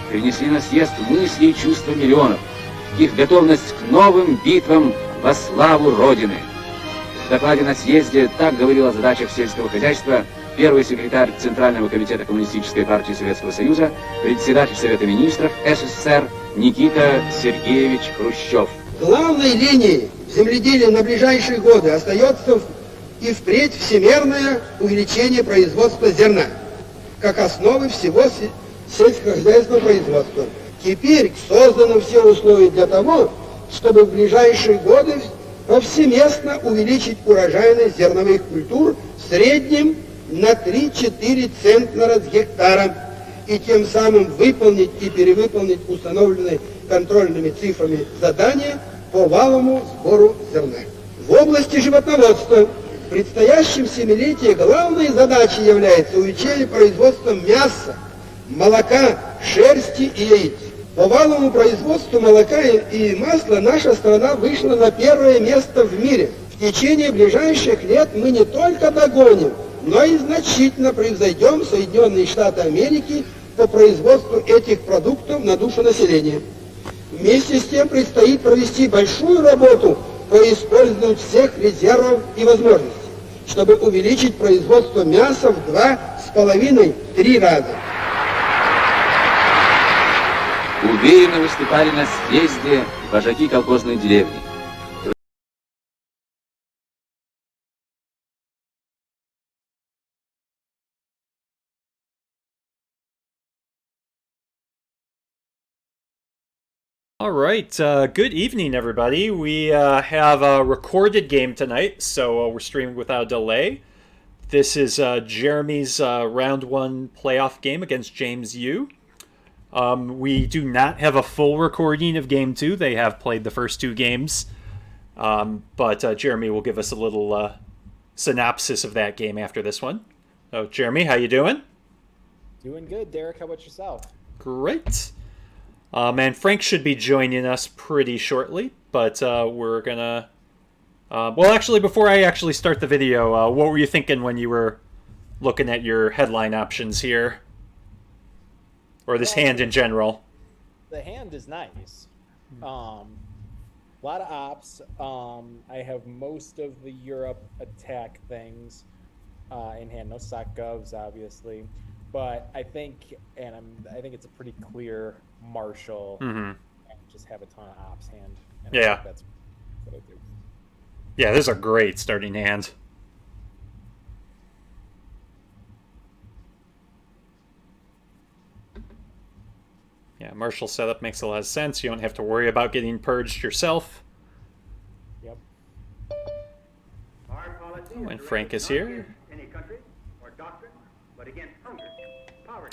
принесли на съезд мысли и чувства миллионов, их готовность к новым битвам во славу Родины. В докладе на съезде так говорил о задачах сельского хозяйства первый секретарь Центрального комитета Коммунистической партии Советского Союза, председатель Совета министров СССР Никита Сергеевич Хрущев. Главной линией в земледелии на ближайшие годы остается и впредь всемерное увеличение производства зерна, как основы всего сельскохозяйственного производства. Теперь созданы все условия для того, чтобы в ближайшие годы повсеместно увеличить урожайность зерновых культур в среднем на 3-4 центнера с гектара и тем самым выполнить и перевыполнить установленные контрольными цифрами задания по валовому сбору зерна. В области животноводства в предстоящем семилетии главной задачей является увеличение производства мяса, молока, шерсти и яиц. По валовому производству молока и масла наша страна вышла на первое место в мире. В течение ближайших лет мы не только догоним, но и значительно превзойдем Соединенные Штаты Америки по производству этих продуктов на душу населения. Вместе с тем предстоит провести большую работу по использованию всех резервов и возможностей, чтобы увеличить производство мяса в 2,5-3 раза. Уверенно выступали на съезде вожаки колхозной деревни. All right, good evening, everybody. We have a recorded game tonight, so we're streaming without a delay. This is Jeremy's round one playoff game against James Yu. We do not have a full recording of game two. They have played the first two games, but Jeremy will give us a little synopsis of that game after this one. So, Jeremy, how you doing? Doing good, Derek. How about yourself? Great. And Frank should be joining us pretty shortly, but we're gonna... well, actually, before I actually start the video, what were you thinking when you were looking at your headline options here? Or this hand in general? The hand is nice. A lot of ops. I have most of the Europe attack things in hand. No sock govs, obviously. But I think, I think it's a pretty clear Marshall. And just have a ton of ops hand. And I think that's what I do. Yeah, this is a great starting hand. Yeah, Marshall setup makes a lot of sense. You don't have to worry about getting purged yourself. Yep. Oh, and Frank is here.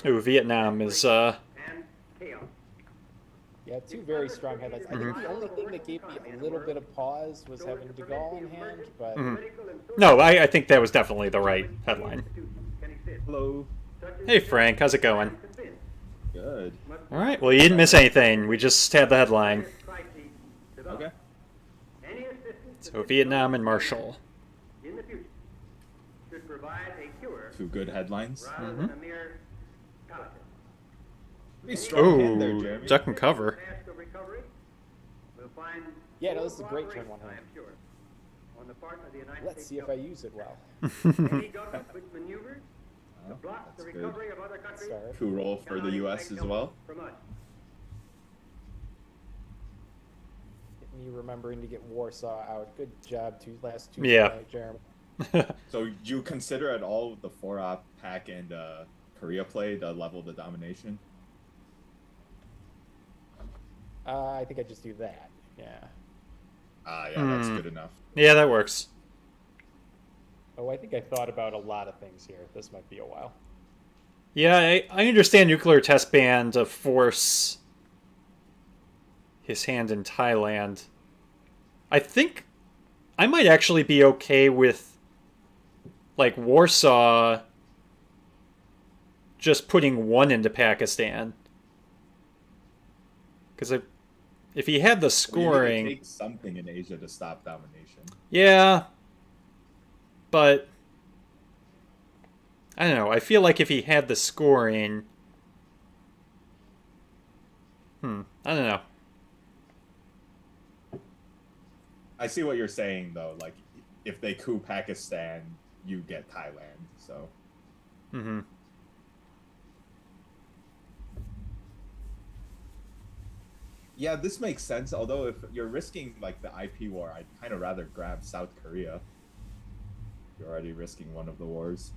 Ooh, Vietnam is... Yeah, two very strong headlines. I think the only thing that gave me a little bit of pause was having De Gaulle in hand, but... No, I think that was definitely the right headline. Hello. Hey, Frank, how's it going? Good. All right, well, you didn't miss anything. We just had the headline. Okay. So, Vietnam and Marshall. Two good headlines. Pretty strong hand there, Ooh, Jeremy. duck and cover. Yeah, no, this is a great turn one hand. Let's see if I use it well. Oh, that's good. Start. Coup roll for the U.S. as well. Me remembering to get Warsaw out. Good job, last two Yeah. tonight, Jeremy. So do you consider at all the 4-op pack and Korea play to level the domination? I think I just do that. Yeah. Yeah, that's good enough. Yeah, that works. Oh, I think I thought about a lot of things here. This might be a while. Yeah, I understand nuclear test ban to force his hand in Thailand. I think I might actually be okay with, like, Warsaw just putting one into Pakistan. Because if he had the scoring... Well, you need to take something in Asia to stop domination. Yeah. But I don't know. I feel like if he had the scoring, I don't know. I see what you're saying though. Like, if they coup Pakistan, you get Thailand. So. Mm-hmm. Yeah, this makes sense. Although if you're risking like the IP war, I'd kind of rather grab South Korea. You're already risking one of the wars.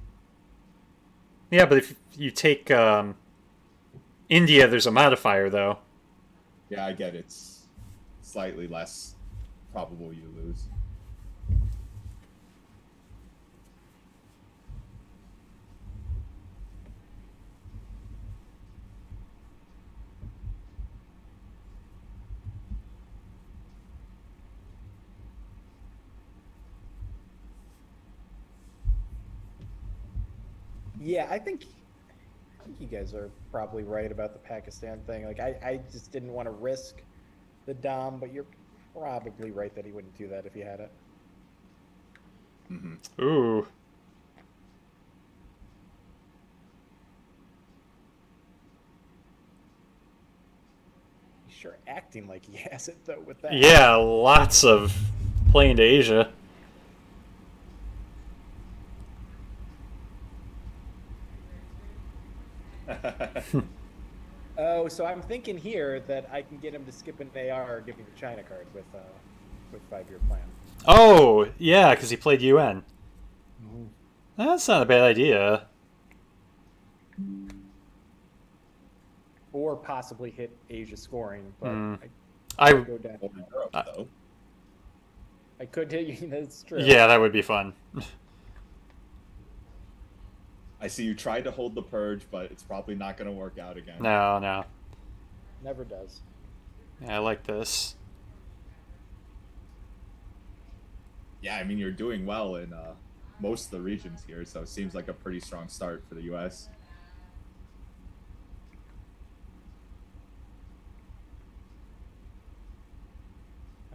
Yeah, but if you take India, there's a modifier though. Yeah, I get it's slightly less probable you lose. Yeah, I think you guys are probably right about the Pakistan thing. Like, I just didn't want to risk the Dom, but you're probably right that he wouldn't do that if he had it. Ooh. He's sure acting like he has it though with that. Yeah, lots of playing to Asia. Oh, so I'm thinking here that I can get him to skip an AR, give me the China card with 5-year plan. Oh, yeah, because he played UN. That's not a bad idea. Or possibly hit Asia scoring, but I go down. Over Europe, though. I could hit you. That's true. Yeah, that would be fun. I see you tried to hold the purge, but it's probably not going to work out again. No. Never does. Yeah, I like this. Yeah, I mean, you're doing well in most of the regions here, so it seems like a pretty strong start for the U.S.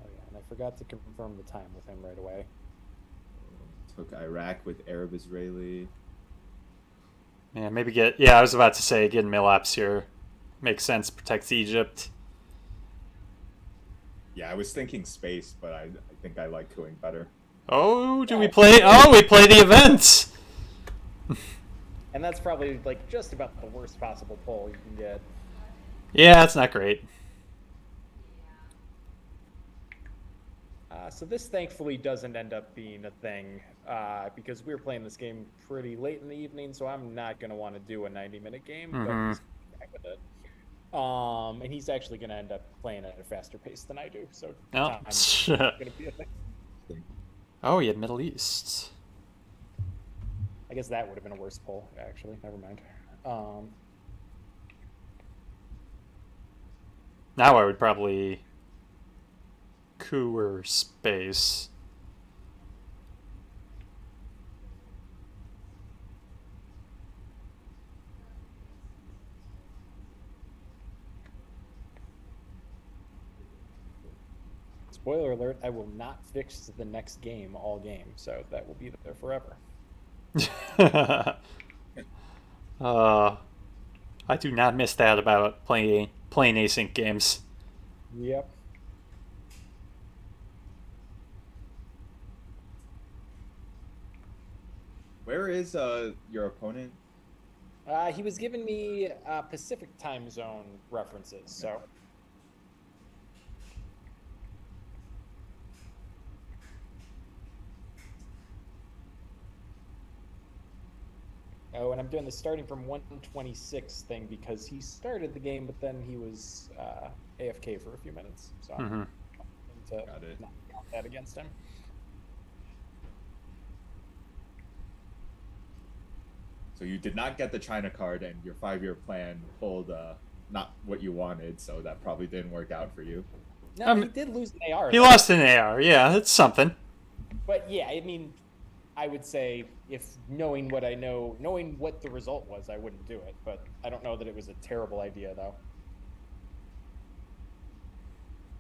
Oh yeah, and I forgot to confirm the time with him right away. Took Iraq with Arab Israeli. Yeah, maybe get... Yeah, I was about to say, getting Milaps here makes sense, protects Egypt. Yeah, I was thinking space, but I think I like cooing better. Oh, do we play... Oh, we play the events! And that's probably like just about the worst possible poll you can get. Yeah, that's not great. So this thankfully doesn't end up being a thing because we were playing this game pretty late in the evening, so I'm not going to want to do a 90-minute game, but he's back with it. And he's actually going to end up playing at a faster pace than I do, so time's going to be a thing. Oh, you had Middle East. I guess that would have been a worse poll, actually. Never mind. Now I would probably... coup or space. Spoiler alert, I will not fix the next game all game, so that will be there forever. I do not miss that about playing async games. Yep. Where is your opponent? He was giving me Pacific time zone references, so. Oh, and I'm doing the starting from 126 thing because he started the game, but then he was AFK for a few minutes. So I'm going to not count that against him. So you did not get the China card, and your 5-year plan pulled not what you wanted, so that probably didn't work out for you. No, he did lose an AR. He lost an AR, yeah, that's something. But yeah, I mean, I would say if knowing what I know, knowing what the result was, I wouldn't do it. But I don't know that it was a terrible idea, though.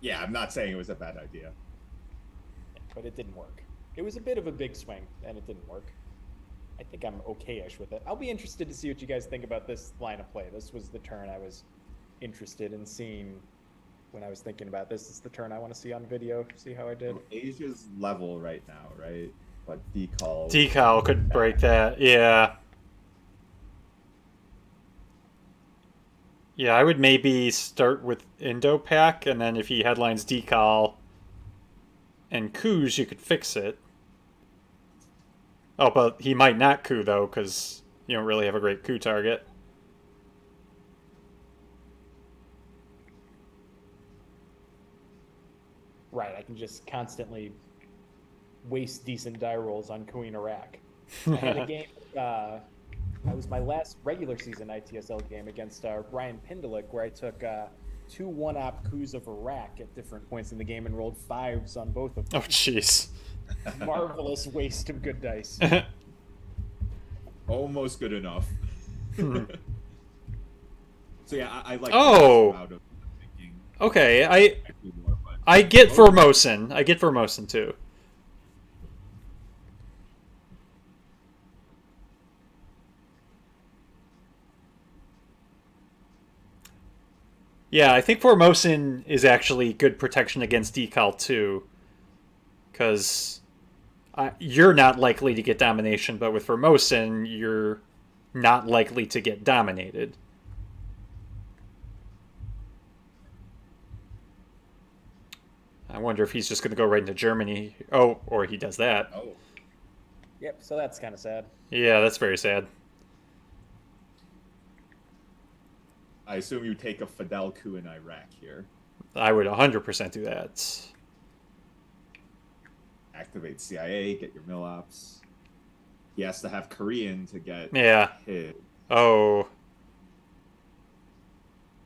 Yeah, I'm not saying it was a bad idea. But it didn't work. It was a bit of a big swing, and it didn't work. I think I'm okay-ish with it. I'll be interested to see what you guys think about this line of play. This was the turn I was interested in seeing when I was thinking about this. Is the turn I want to see on video. See how I did. So Asia's level right now, right? But decal. Decal could break that. Yeah. Yeah, I would maybe start with Indo-Pac, and then if he headlines Decal and coups, you could fix it. Oh, but he might not coup, though, because you don't really have a great coup target. Right, I can just constantly waste decent die rolls on cooing Iraq. I had a game, that was my last regular season ITSL game against Ryan Pindalik, where I took 2 1-op coups of Iraq at different points in the game and rolled 5s on both of Oh, them. jeez. Marvelous waste of good dice. Almost good enough. So yeah, I like. Oh! Out of thinking. Okay, More, but I get Formosan. I get Formosan, too. Yeah, I think Formosan is actually good protection against Decal, too. Because you're not likely to get domination, but with Formosan, you're not likely to get dominated. I wonder if he's just going to go right into Germany. Oh, or he does that. Oh, Yep, so that's kind of sad. Yeah, that's very sad. I assume you take a Fidel coup in Iraq here. I would 100% do that. Activate CIA, get your mil-ops. He has to have Korean to get Yeah. his. Oh.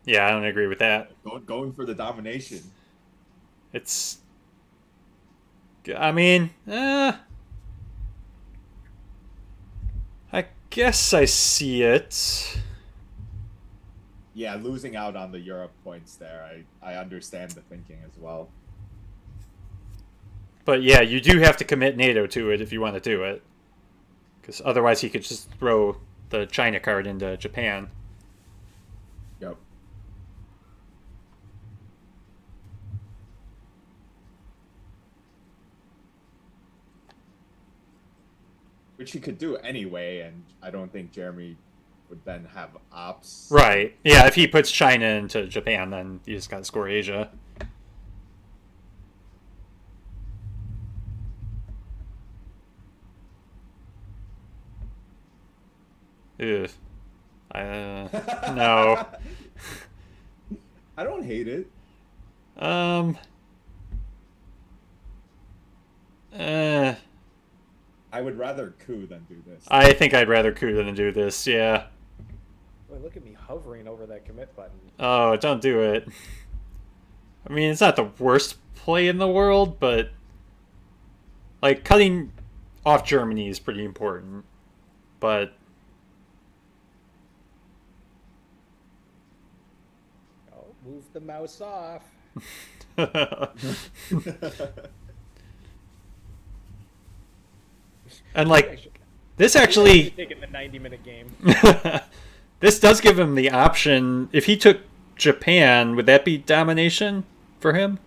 Yeah, I don't agree with that. Going for the domination. It's... I mean, I guess I see it. Yeah, losing out on the Europe points there. I understand the thinking as well. But yeah, you do have to commit NATO to it if you want to do it. Because otherwise he could just throw the China card into Japan. Yep. Which he could do anyway, and I don't think Jeremy would then have ops. Right. Yeah, if he puts China into Japan, then you just gotta score Asia. Ugh. No. I don't hate it. I would rather coup than do this. I think I'd rather coup than do this, yeah. Boy, look at me hovering over that commit button. Oh, don't do it. I mean, it's not the worst play in the world, but... Like, cutting off Germany is pretty important. But... Oh, move the mouse off. And, like, this actually... Taking the 90-minute game. This does give him the option. If he took Japan, would that be domination for him?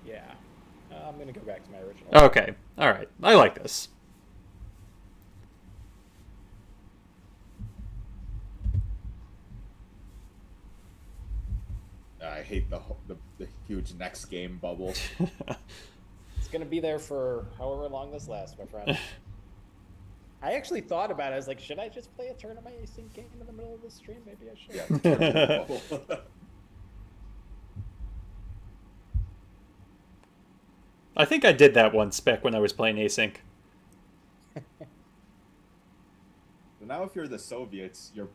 Yeah. I'm going to go back to my original. Okay. All right. I like this. I hate the huge next game bubble. It's going to be there for however long this lasts, my friend. I actually thought about it. I was like, should I just play a turn of my async game in the middle of the stream? Maybe I should. Yeah. I think I did that once back when I was playing async. So now if you're the Soviets, you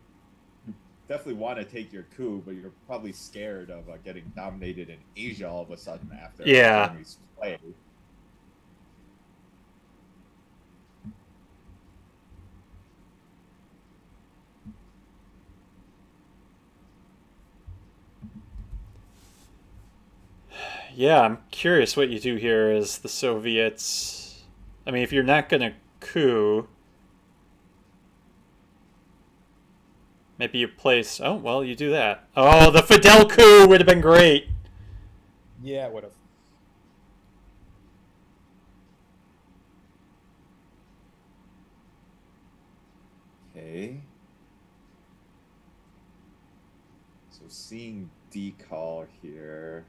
definitely want to take your coup, but you're probably scared of getting dominated in Asia all of a sudden after Yeah. Germany's play. Yeah, I'm curious what you do here as the Soviets. I mean, if you're not going to coup... Maybe you place... Oh, well, you do that. Oh, the Fidel coup would have been great. Yeah, it would have. Okay. So seeing decal here.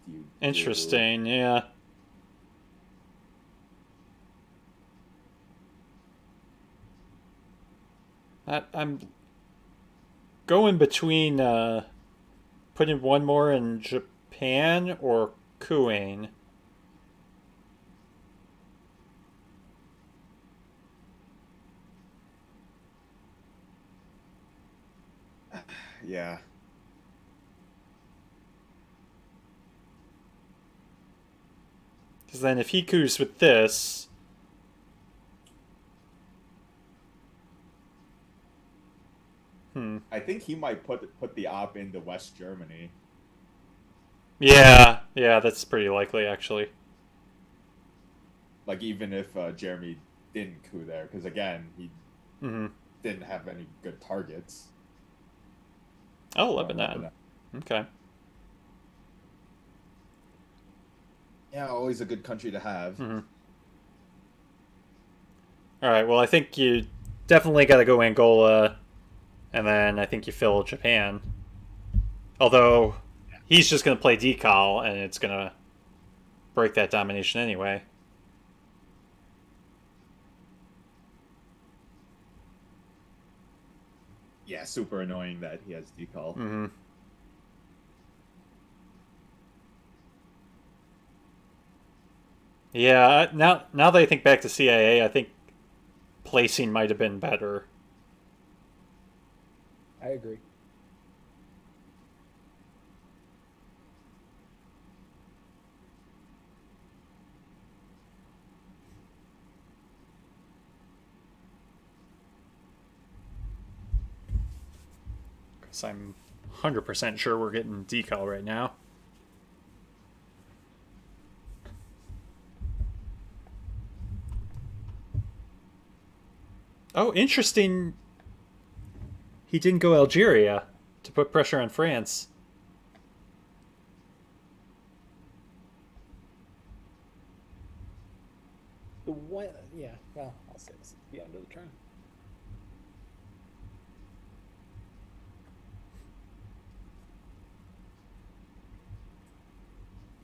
What do you do? Interesting, yeah. I'm going between putting one more in Japan or cooing. Yeah. Because then if he coos with this... I think he might put the op into West Germany. Yeah, that's pretty likely, actually. Like, even if Jeremy didn't coup there, because again, he didn't have any good targets. Oh, Lebanon. Okay. Yeah, always a good country to have. All right, well, I think you definitely got to go Angola, and then I think you fill Japan. Although, he's just going to play decal, and it's going to break that domination anyway. Yeah, super annoying that he has decal. Yeah, now that I think back to CIA, I think placing might have been better. I agree. Because I'm 100% sure we're getting decal right now. Oh, interesting. He didn't go Algeria to put pressure on France. The one, yeah. Well, I'll say this at the end of the turn.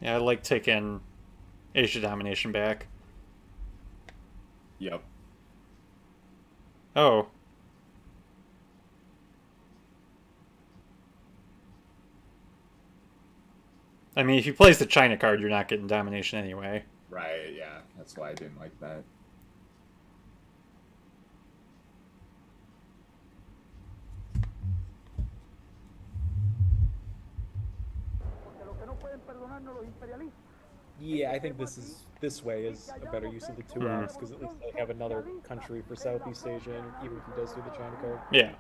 Yeah, I like taking Asia domination back. Yep. Oh. I mean, if he plays the China card, you're not getting domination anyway. Right, yeah. That's why I didn't like that. Yeah, I think this way is a better use of the two ops because at least they have another country for Southeast Asia, and even if he does do the China card. Yeah.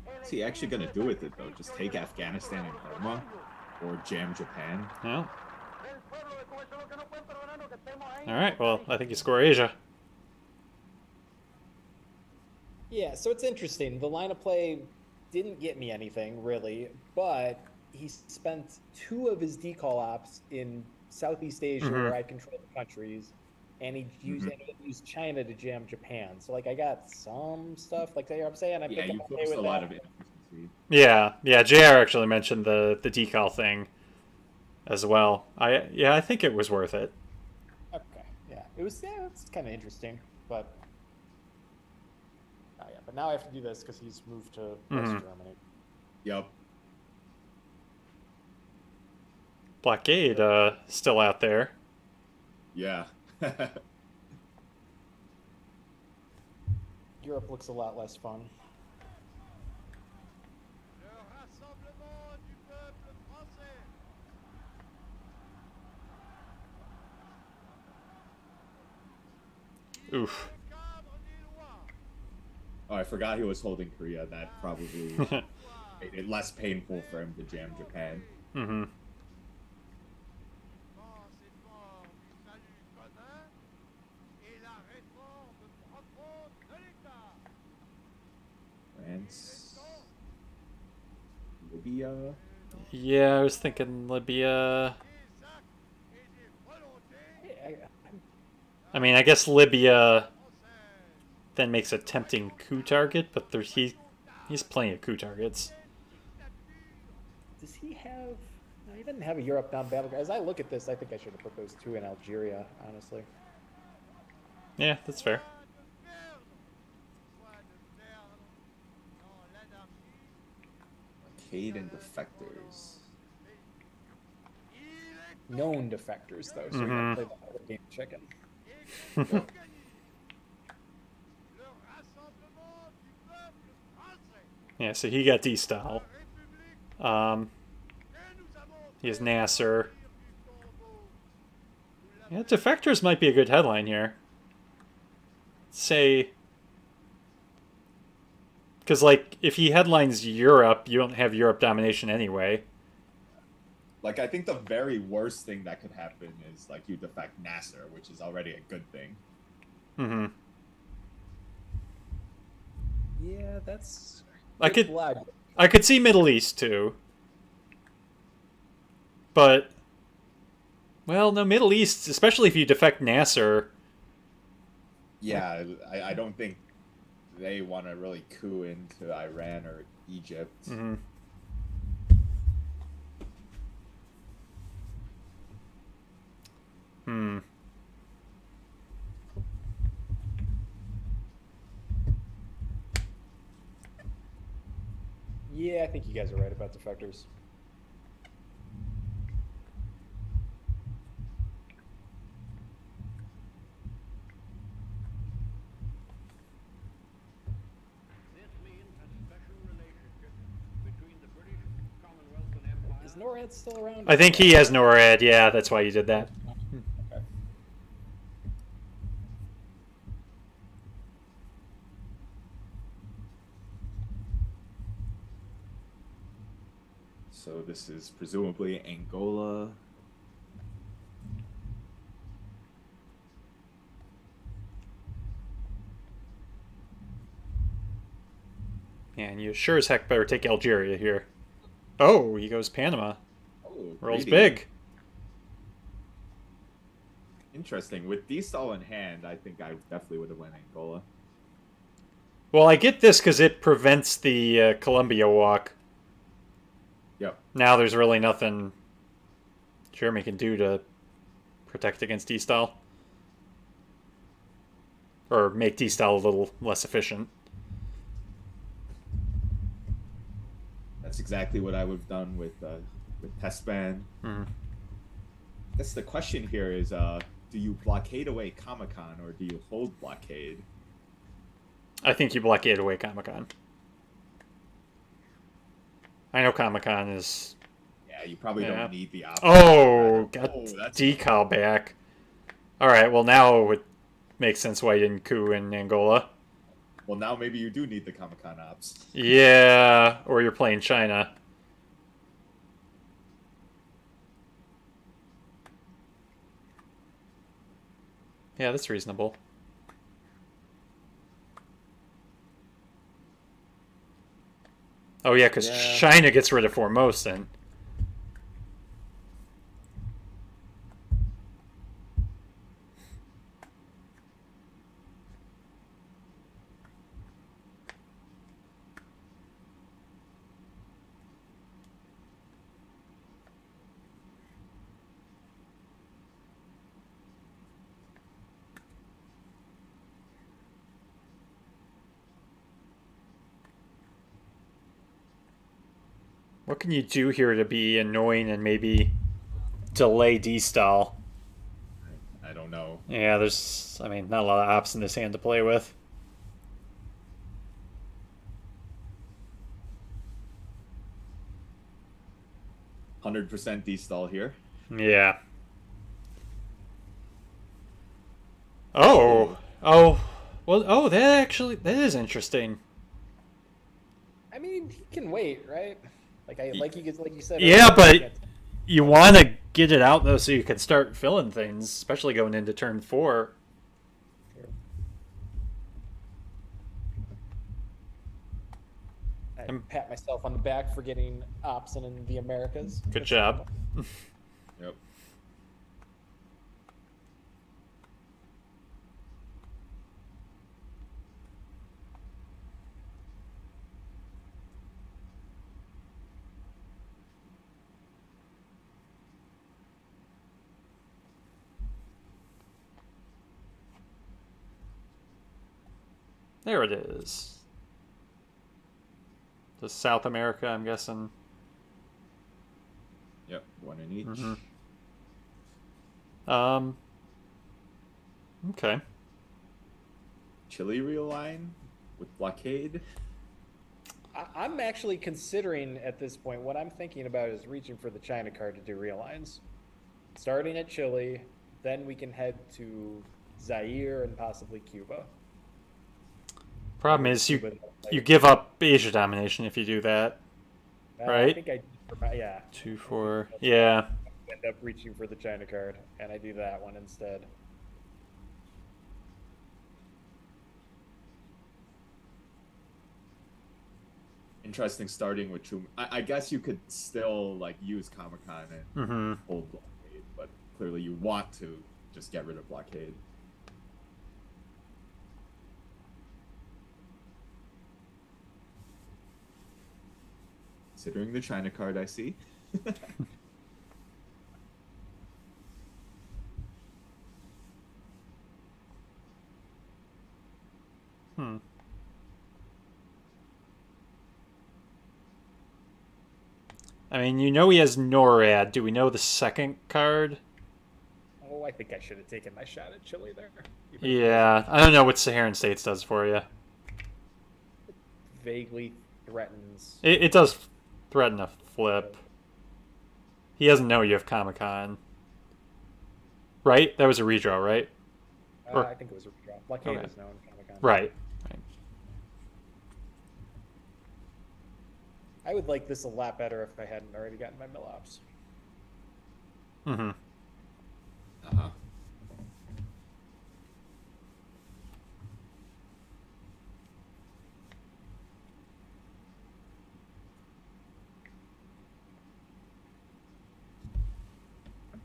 What's he actually gonna do with it though? Just take Afghanistan and Burma, or jam Japan? Well. All right. Well, I think you score Asia. Yeah, so it's interesting. The line of play didn't get me anything really, but he spent 2 of his decal ops in Southeast Asia where I control the countries, and he used China to jam Japan. So like I got some stuff, like I'm saying, I Yeah, think you I'm okay forced with a lot that. of inefficiency. Yeah. JR actually mentioned the decal thing as well. I think it was worth it. Okay, yeah, it's kind of interesting, but yeah, but now I have to do this because he's moved to West Germany. Yep. Blockade still out there. Yeah. Europe looks a lot less fun. Oof. Oh, I forgot he was holding Korea. That probably made it less painful for him to jam Japan. Mm-hmm. France, Libya. Yeah, I was thinking Libya. I mean, I guess Libya then makes a tempting coup target, but he's plenty of coup targets. Does he have? No, he didn't have a Europe down battle. As I look at this, I think I should have put those two in Algeria. Honestly. Yeah, that's fair. Arcade and defectors. Known defectors, though, so you gotta play the whole game chicken. Yeah, so he got D-Style. He has Nasser. Yeah, defectors might be a good headline here. Say, because like if he headlines Europe, you don't have Europe domination anyway. Like, I think the very worst thing that could happen is, like, you defect Nasser, which is already a good thing. Mm-hmm. Yeah, that's. I could see Middle East too. But, well, no, Middle East, especially if you defect Nasser. Yeah, I don't think they want to really coup into Iran or Egypt. Mm-hmm. Hmm. Yeah, I think you guys are right about defectors. Is NORAD still around? I think he has NORAD. Yeah, that's why you did that. Okay. So this is presumably Angola. Yeah, and you sure as heck better take Algeria here. Oh, he goes Panama. Oh, Rolls greedy. big. Interesting. With D-Stall in hand, I think I definitely would have went Angola. Well, I get this because it prevents the Columbia walk. Yep. Now there's really nothing Jeremy can do to protect against D-Style. Or make D-Style a little less efficient. That's exactly what I would have done with Testban. Mm-hmm. I guess the question here is, do you blockade away Comic-Con or do you hold blockade? I think you blockade away Comic-Con. I know Comic-Con is... Yeah, you probably don't need the option. Oh, got that's decal back. Alright, well now it would make sense why you didn't coup in Angola. Well, now maybe you do need the Comic-Con ops. Yeah, or you're playing China. Yeah, that's reasonable. Oh yeah, because China gets rid of Formosan. What can you do here to be annoying and maybe delay D-Style? I don't know. Yeah, there's, I mean, not a lot of ops in this hand to play with. %100% D-Stall here. Yeah. Oh. Well, oh, that is interesting. I mean, he can wait, right? Like you said. Yeah, earlier, but he can't- you want to get it out though, so you can start filling things, especially going into turn 4. I pat myself on the back for getting Opson in the Americas. Good job. Yep. There it is. The South America, I'm guessing. Yep. One in each. Okay. Chile realign with blockade. I'm actually considering at this point. What I'm thinking about is reaching for the China card to do realigns, starting at Chile. Then we can head to Zaire and possibly Cuba. Problem is you give up Asia domination if you do that. Right? I think yeah. 2, 4. Yeah. End up reaching for the China card, and I do that one instead. Interesting starting with Truman. I guess you could still like use Comic-Con and hold blockade, but clearly you want to just get rid of blockade. Considering the China card, I see. I mean, you know he has NORAD. Do we know the second card? Oh, I think I should have taken my shot at Chile there. Yeah, I don't know what Saharan States does for you. Vaguely threatens. It does threaten a flip. He doesn't know you have Comic-Con. Right? That was a redraw, right? I think it was a redraw. Blockade Okay. is known. Comic-Con. Right. I would like this a lot better if I hadn't already gotten my Millops. Uh-huh.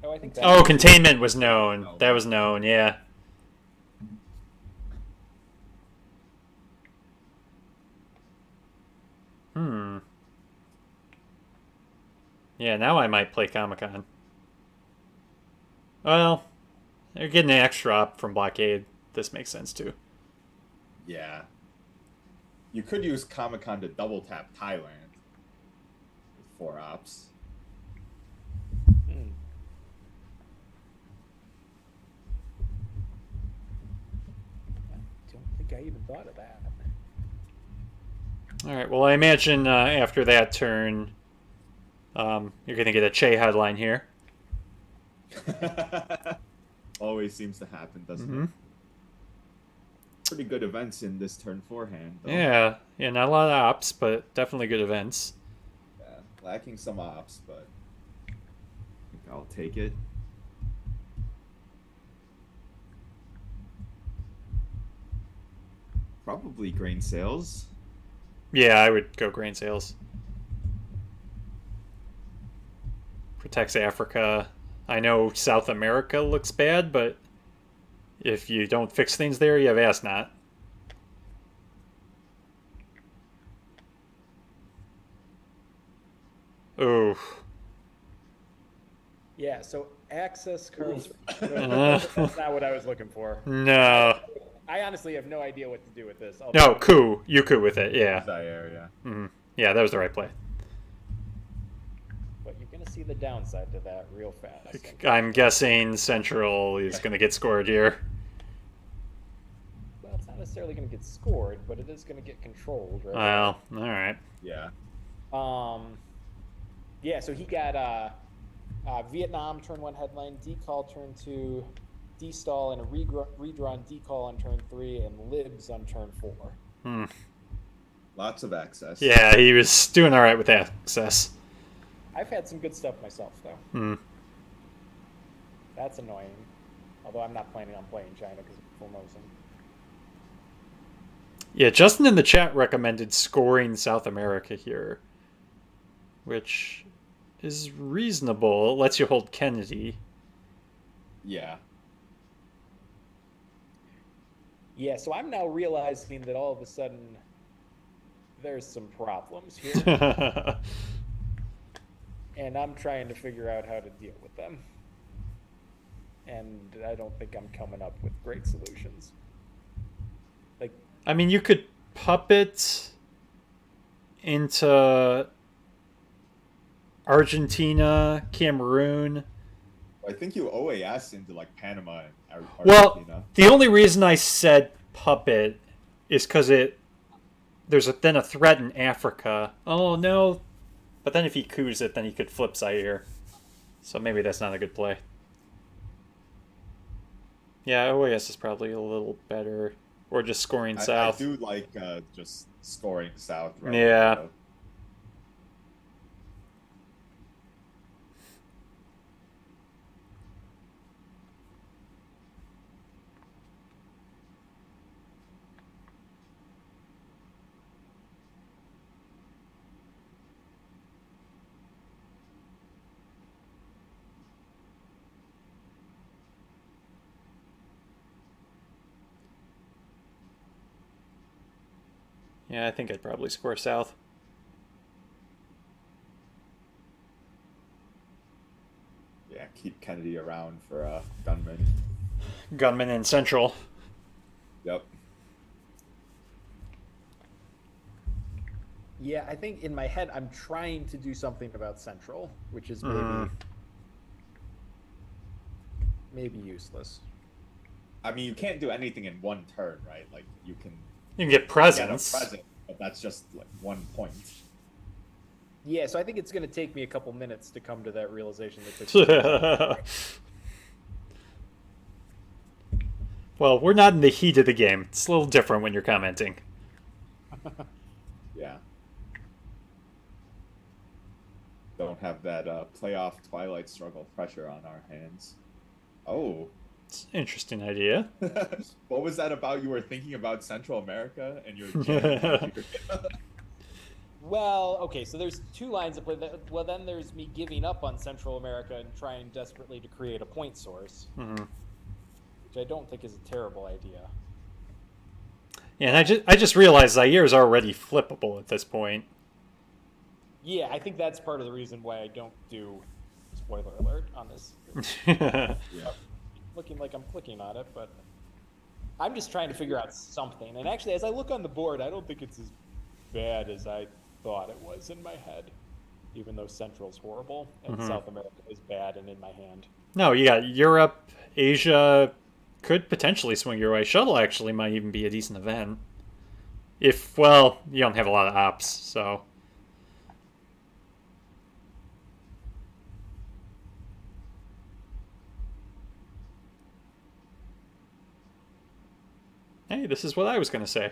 Oh, I think Oh, containment was known. That was known, yeah. Yeah, now I might play Comic-Con. Well, they're getting an extra op from Blockade. This makes sense, too. Yeah. You could use Comic-Con to double tap Thailand with 4 ops. I don't think I even thought of that. All right, well, I imagine after that turn, you're going to get a Che headline here. Always seems to happen, doesn't it? Pretty good events in this turn 4 hand, though. Yeah, not a lot of ops, but definitely good events. Yeah, lacking some ops, but I think I'll take it. Probably grain sales. Yeah, I would go grain sales. Protects Africa. I know South America looks bad, but if you don't fix things there, you have Asnot. Ooh. Yeah, so access cards. That's not what I was looking for. No. I honestly have no idea what to do with this. No, coup. You coup with it, yeah. Zaire, yeah. Yeah, that was the right play. But you're going to see the downside to that real fast. I'm guessing Central is going to get scored here. Well, it's not necessarily going to get scored, but it is going to get controlled, right? Well, all right. Yeah. Yeah, so he got Vietnam turn 1 headline, decall turn 2, destall and a redrawn decall on turn 3 and libs on turn 4. Lots of access. Yeah, he was doing all right with access. I've had some good stuff myself, though. That's annoying. Although I'm not planning on playing China because of Formosan. Yeah, Justin in the chat recommended scoring South America here, which is reasonable. It lets you hold Kennedy. Yeah. Yeah, so I'm now realizing that all of a sudden there's some problems here. And I'm trying to figure out how to deal with them. And I don't think I'm coming up with great solutions. Like, I mean, you could puppet into Argentina, Cameroon. I think you OAS into like Panama and Argentina. Well, the only reason I said puppet is because there's then a threat in Africa. Oh no! But then if he coups it, then he could flip Zaire. So maybe that's not a good play. Yeah, OAS is probably a little better. Or just scoring south. I do like just scoring south. Right Yeah. now. Yeah, I think I'd probably score south. Yeah, keep Kennedy around for gunman. Gunman in central. Yep. yeah, I think in my head I'm trying to do something about Central, which is maybe useless. I mean, you can't do anything in one turn, right? Like you can You can get presents. get a present, but that's just like 1 point. Yeah, so I think it's going to take me a couple minutes to come to that realization that Well, we're not in the heat of the game. It's a little different when you're commenting. Yeah. Don't have that playoff Twilight Struggle pressure on our hands. Oh. It's an interesting idea. What was that about? You were thinking about Central America and you're Well, okay, so there's two lines of play. Well, then there's me giving up on Central America and trying desperately to create a point source, which I don't think is a terrible idea. Yeah, and I just realized Zaire is already flippable at this point. Yeah, I think that's part of the reason why I don't do spoiler alert on this. Yeah. Looking like I'm clicking on it, but I'm just trying to figure out something. And actually, as I look on the board, I don't think it's as bad as I thought it was in my head, even though Central's horrible and South America is bad and in my hand. No, you got Europe, Asia could potentially swing your way. Shuttle actually might even be a decent event. If, well, you don't have a lot of ops, so... Hey, this is what I was going to say.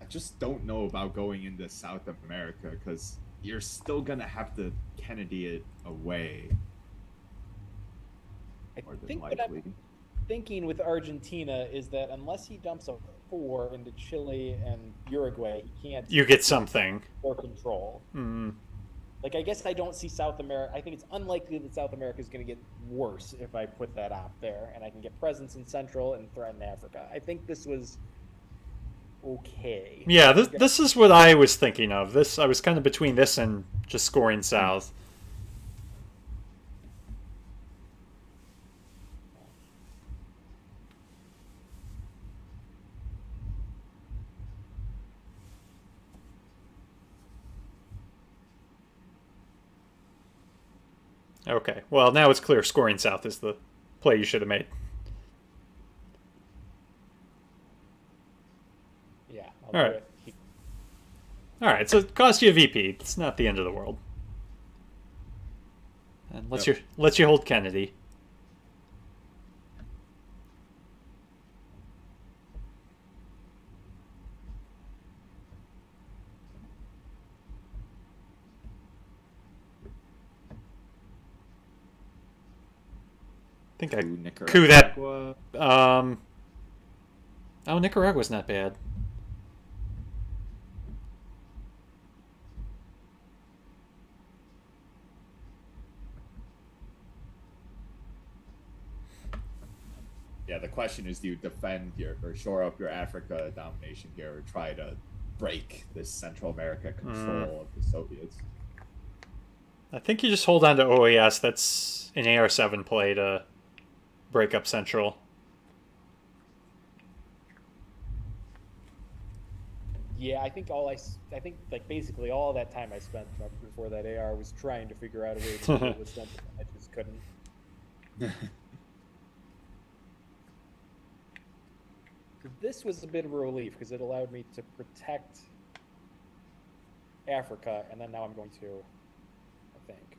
I just don't know about going into South America because you're still gonna have to Kennedy it away. I More than think likely. what I'm thinking with Argentina is that unless he dumps a 4 into Chile and Uruguay, he can't. You get something. Or control. Like, I guess I don't see South America. I think it's unlikely that South America is going to get worse if I put that op there, and I can get presence in Central and threaten Africa. I think this was okay. Yeah, this is what I was thinking of. I was kind of between this and just scoring south. Okay, well, now it's clear scoring south is the play you should have made. I'll All do right. it. All right, so it cost you a VP. It's not the end of the world. And lets you hold Kennedy. I think I coup that. Oh, Nicaragua's not bad. Yeah, the question is, do you defend or shore up your Africa domination here, or try to break this Central America control of the Soviets? I think you just hold on to OAS. That's an AR7 play to break up Central. Yeah, I think like basically all that time I spent before that AR was trying to figure out a way to deal with something. I just couldn't. This was a bit of a relief because it allowed me to protect Africa, and then now I'm going to, I think.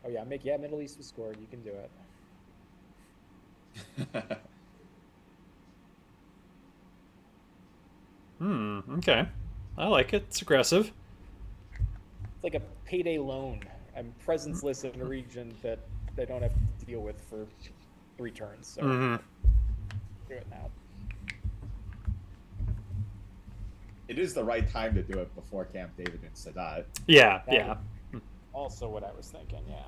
Oh yeah, Middle East was scored. You can do it. Okay. I like it. It's aggressive. It's like a payday loan. I'm presenceless in a region that they don't have to deal with for 3 turns. So do it now. It is the right time to do it before Camp David and Sadat. Yeah, That yeah. was also what I was thinking, yeah.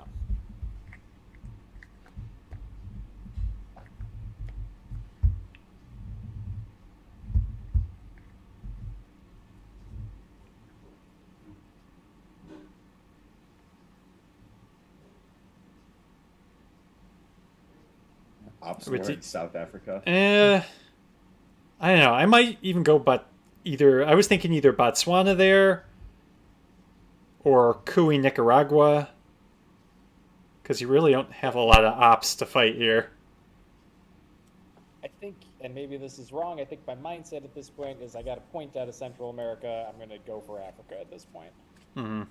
Ops war in South Africa. I don't know. I might even go, but I was thinking either Botswana there or Cui, Nicaragua, because you really don't have a lot of ops to fight here. I think, and maybe this is wrong, I think my mindset at this point is I got a point out of Central America. I'm going to go for Africa at this point. I don't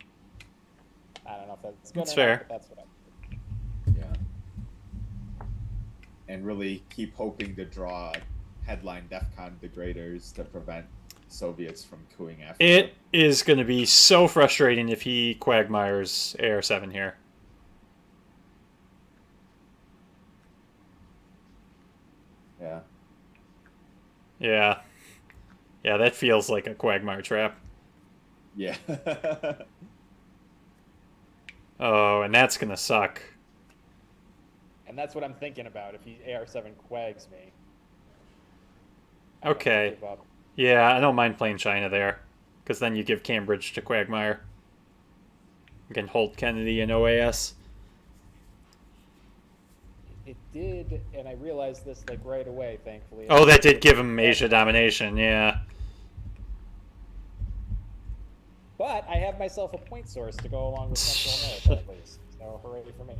know if that's good That's or fair. not, but that's what Yeah. And really keep hoping to draw headline DEFCON degraders to prevent Soviets from cooing Africa. It is going to be so frustrating if he quagmires AR7 here. Yeah. Yeah. Yeah, that feels like a quagmire trap. Yeah. Oh, and that's going to suck. And that's what I'm thinking about. If he AR7 quags me. Okay. Yeah, I don't mind playing China there. Because then you give Cambridge to Quagmire. You can hold Kennedy and OAS. It did, and I realized this like right away, thankfully. Oh, that did give him Asia domination, yeah. But I have myself a point source to go along with Central America at least. So hooray for me.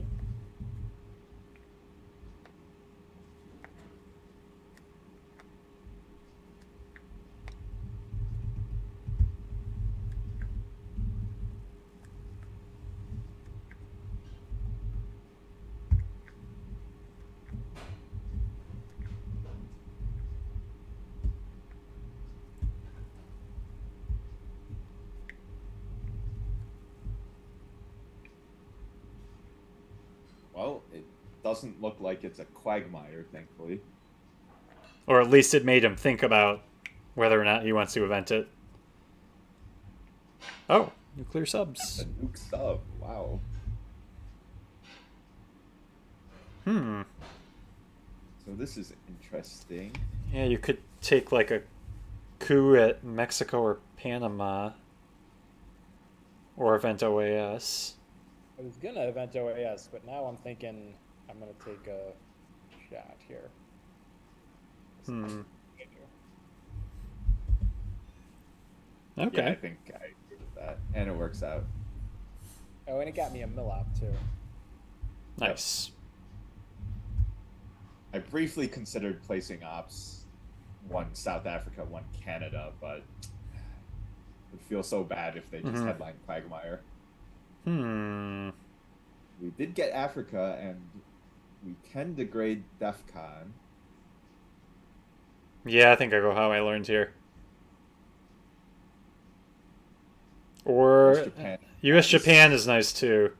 Well, it doesn't look like it's a quagmire, thankfully. Or at least it made him think about whether or not he wants to event it. Oh, nuclear subs. A nuke sub, wow. So this is interesting. Yeah, you could take like a coup at Mexico or Panama. Or event OAS. I was gonna event OAS, but now I'm thinking I'm gonna take a shot here. Okay. Yeah, I think I agree with that. And it works out. Oh, and it got me a Millop too. Nice. I briefly considered placing ops one South Africa, one Canada, but it feels so bad if they just headline Quagmire. We did get Africa, and we can degrade DEF CON. Yeah, I think I go how I learned here. Or US Japan is nice too.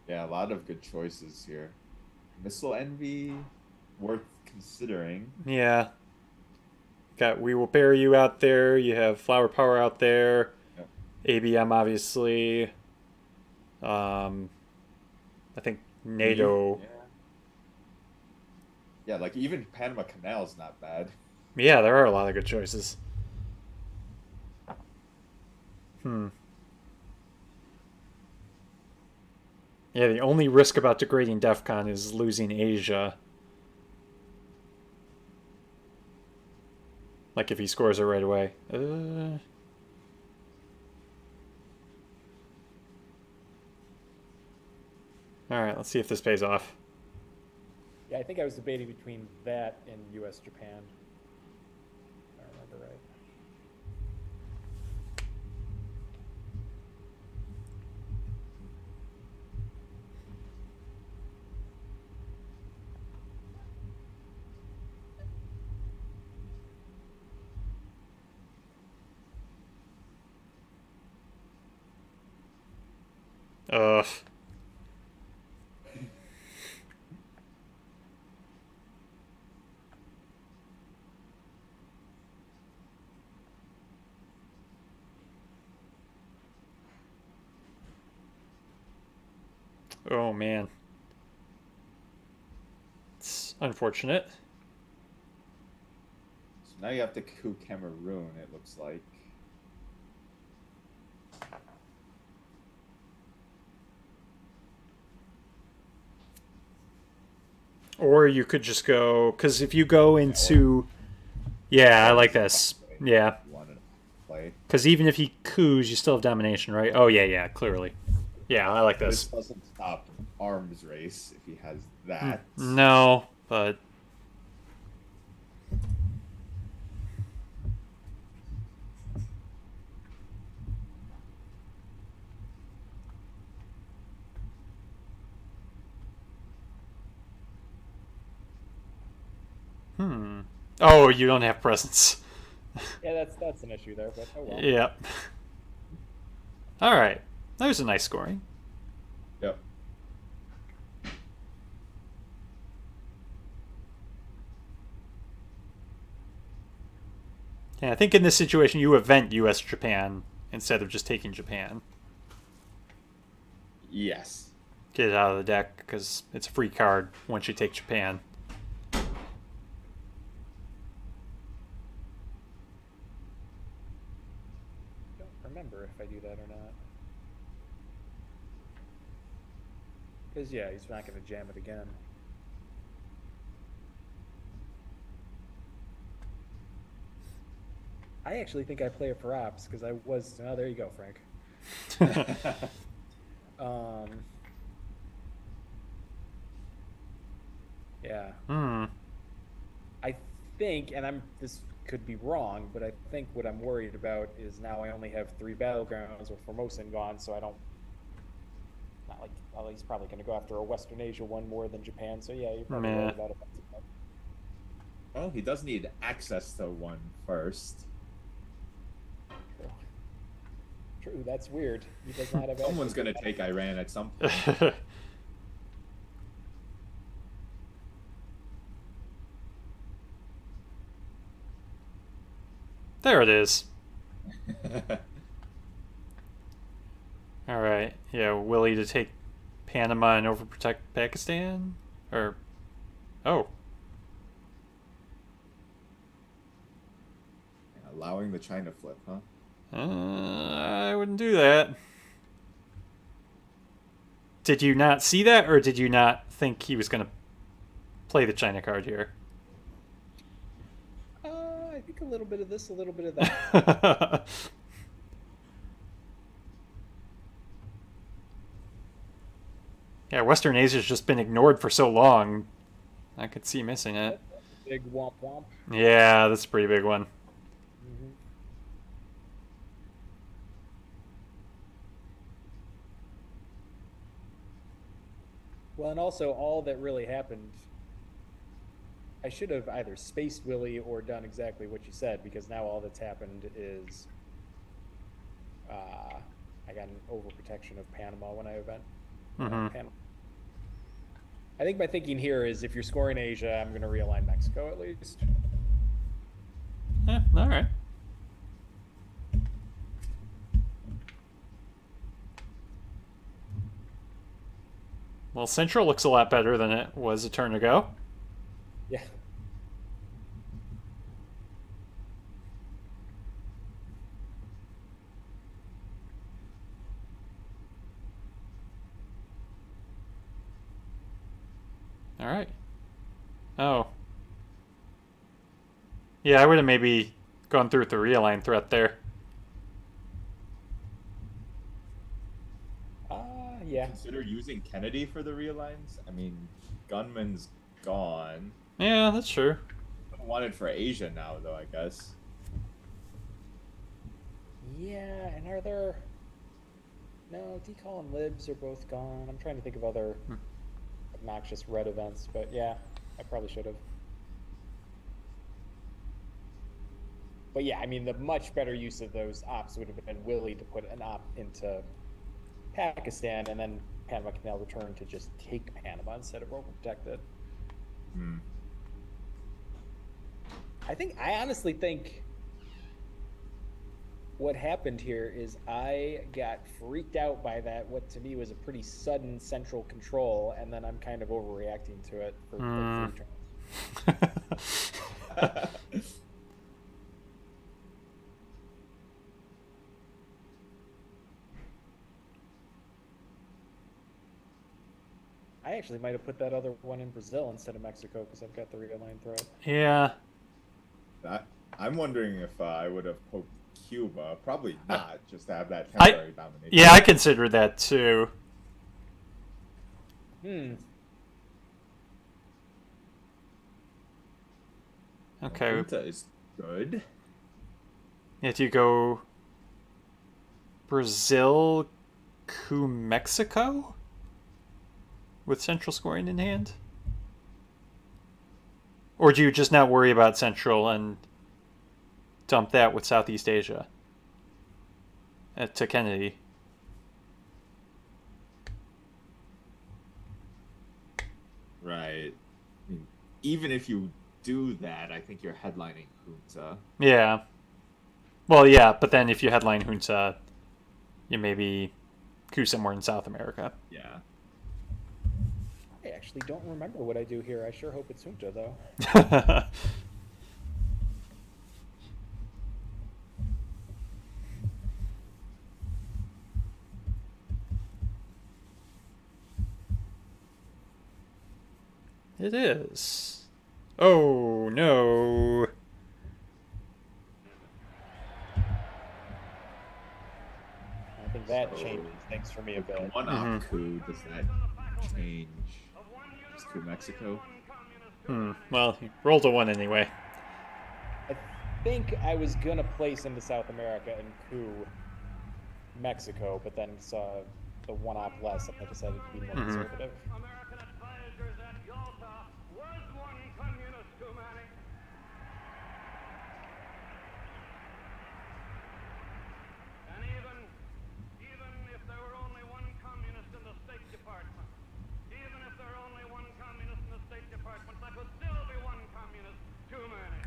Yeah, a lot of good choices here. Missile Envy, worth considering. Yeah. Got We Will Bury You out there. You have Flower Power out there. Yep. ABM, obviously. I think NATO. Yeah, like even Panama Canal is not bad. Yeah, there are a lot of good choices. Yeah, the only risk about degrading DEF CON is losing Asia. Like if he scores it right away. Alright, let's see if this pays off. Yeah, I think I was debating between that and U.S. Japan. If I remember right. Ugh. Oh man. It's unfortunate. So now you have to coup Cameroon, it looks like. Or you could just go, because if you go into... Yeah, I like this. Yeah. Because even if he coups, you still have domination, right? Oh, yeah, clearly. Yeah, I like this. This doesn't stop arms race if he has that. No, but... Oh, you don't have presence. Yeah, that's an issue there, but oh well. Yep. All right. That was a nice scoring. Yep. Yeah, I think in this situation you event US Japan instead of just taking Japan. Yes. Get it out of the deck because it's a free card once you take Japan. Remember if I do that or not. Because, yeah, he's not going to jam it again. I actually think I play it for ops because I was... Oh, there you go, Frank. Yeah. I think, and this could be wrong, but I think what I'm worried about is now I only have 3 battlegrounds with Formosan gone, so I don't... Not like... Well, he's probably going to go after a Western Asia one more than Japan, so yeah, you're probably worried about it. Well, he does need access to one first. True, that's weird. He does not have... Someone's going to take Iran at some point. There it is. All right. Yeah, Willie to take Panama and overprotect Pakistan? Or... Oh. Allowing the China flip, huh? I wouldn't do that. Did you not see that, or did you not think he was going to play the China card here? I think a little bit of this, a little bit of that. Yeah, Western Asia's just been ignored for so long. I could see missing it. Big womp womp. Yeah, that's a pretty big one. Hmm. Well, and also all that really happened. I should have either spaced Willie or done exactly what you said, because now all that's happened is I got an overprotection of Panama when I event. Panama. I think my thinking here is if you're scoring Asia, I'm going to realign Mexico at least. Yeah, all right. Well, Central looks a lot better than it was a turn ago. Yeah. All right. Oh. Yeah, I would have maybe gone through with the realign threat there. Yeah. Consider using Kennedy for the realigns. I mean, Gunman's gone. Yeah, that's true. Wanted for Asia now, though, I guess. Yeah, and are there... No, Decal and Libs are both gone. I'm trying to think of other obnoxious red events, but yeah, I probably should have. But yeah, I mean, the much better use of those ops would have been Willie to put an op into Pakistan, and then Panama Canal return to just take Panama instead of overprotect it. I honestly think what happened here is I got freaked out by that, what to me was a pretty sudden central control, and then I'm kind of overreacting to it for like 3 turns. I actually might have put that other one in Brazil instead of Mexico because I've got the realigned threat. Yeah. I'm wondering if I would have poked Cuba. Probably not, just to have that temporary domination. Yeah, I considered that too. Okay. Junta is good. If you go Brazil, coup Mexico with Central scoring in hand? Or do you just not worry about Central and dump that with Southeast Asia to Kennedy? Right. I mean, even if you do that, I think you're headlining Junta. Yeah. Well, yeah, but then if you headline Junta, you maybe coup somewhere in South America. Yeah. I actually don't remember what I do here. I sure hope it's Junta, though. It is. Oh, no. I think that changes things for me a bit. One op coup, does that change just to Mexico? Well, he rolled a 1 anyway. I think I was going to place into South America and coup Mexico, but then saw the one op less, and I decided to be more conservative. American advisors at Yalta was one communist too many. And even if there were only one communist in the State Department, even if there were only one communist in the State Department, that would still be one communist too many.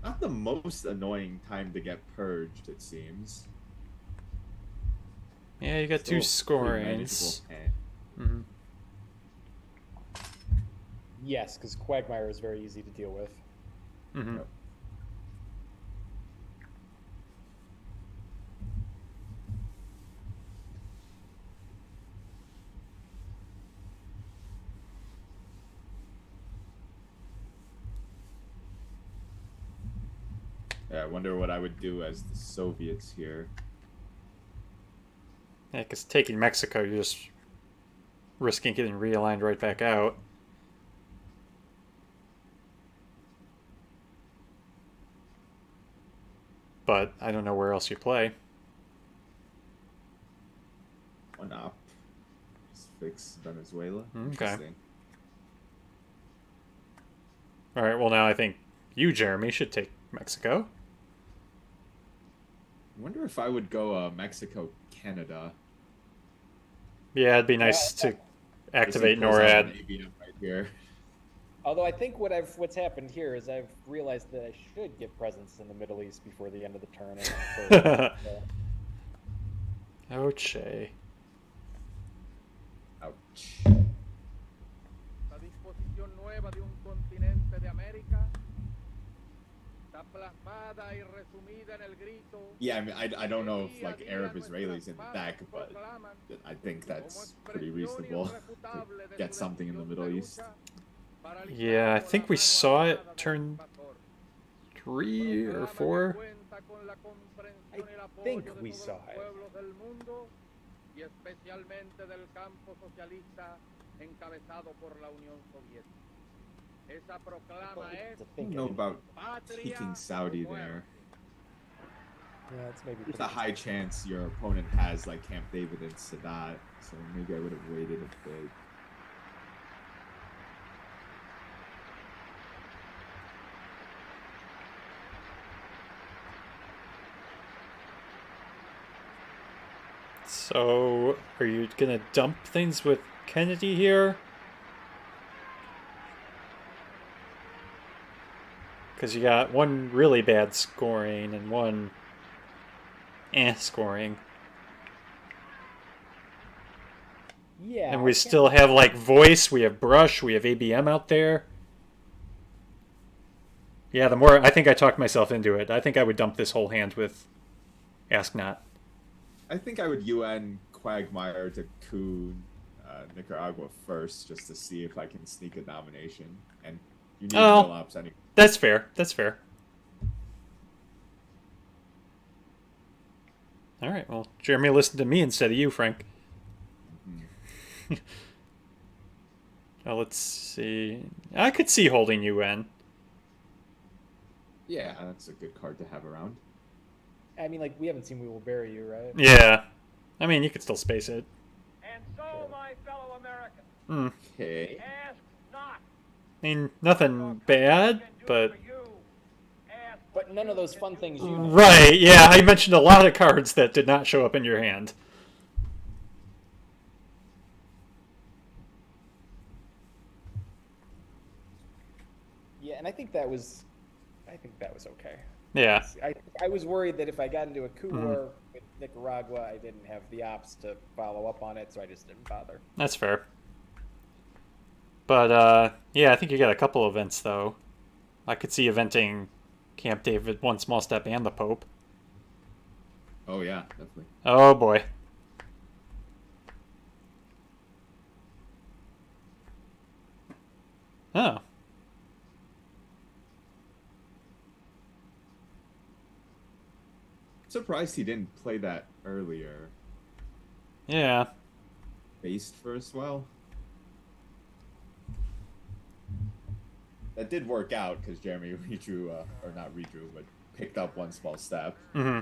Not the most annoying time to get purged, it seems. Yeah, you got Still 2 scorings. manageable. Yes, because Quagmire is very easy to deal with. Yep. Yeah, I wonder what I would do as the Soviets here. Yeah, because taking Mexico, you're just risking getting realigned right back out. But I don't know where else you play. One up. Just fix Venezuela. Okay. Interesting. All right, well, now I think you, Jeremy, should take Mexico. I wonder if I would go Mexico, Canada. Yeah, it'd be nice to activate Just pulls out an NORAD. ABM right here. Although I think what's happened here is I've realized that I should get presence in the Middle East before the end of the turn. Oche. Ouch. La disposición nueva de un continente de América está plasmada y resumida en el grito. Yeah, I mean, I don't know if like Arab Israelis in the deck, but I think that's pretty reasonable to get something in the Middle East. Yeah, I think we saw it turn 3 or 4. I think we saw it. Y especialmente del campo socialista encabezado por la Unión Soviética. Esa proclama es I don't know about taking Saudi there. Yeah, it's maybe There's a high chance your opponent has like Camp David and Sadat, so maybe I would have waited a bit. So, are you gonna dump things with Kennedy here? Because you got one really bad scoring and one scoring. Yeah. And we still have like voice, we have brush, we have ABM out there. Yeah, the more I think I talked myself into it. I think I would dump this whole hand with Ask Not. I think I would UN Quagmire to coup Nicaragua first, just to see if I can sneak a nomination. And you need mill ops anyway. That's fair. That's fair. All right. Well, Jeremy listened to me instead of you, Frank. Mm-hmm. Now let's see. I could see holding UN. Yeah, that's a good card to have around. I mean, like, we haven't seen We Will Bury You, right? Yeah. I mean, you could still space it. And so, my fellow Americans, Okay. ask not. I mean, nothing bad, but... But none of those fun things you know. Right, yeah, I mentioned a lot of cards that did not show up in your hand. Yeah, and I think that was okay. Yeah. I was worried that if I got into a coup war with Nicaragua, I didn't have the ops to follow up on it, so I just didn't bother. That's fair. But, yeah, I think you got a couple events, though. I could see eventing Camp David, One Small Step, and the Pope. Oh yeah, definitely. Oh, boy. Oh. Surprised he didn't play that earlier. Yeah. Based first, well. That did work out because Jeremy redrew, or not redrew, but picked up One Small Step. Mm-hmm.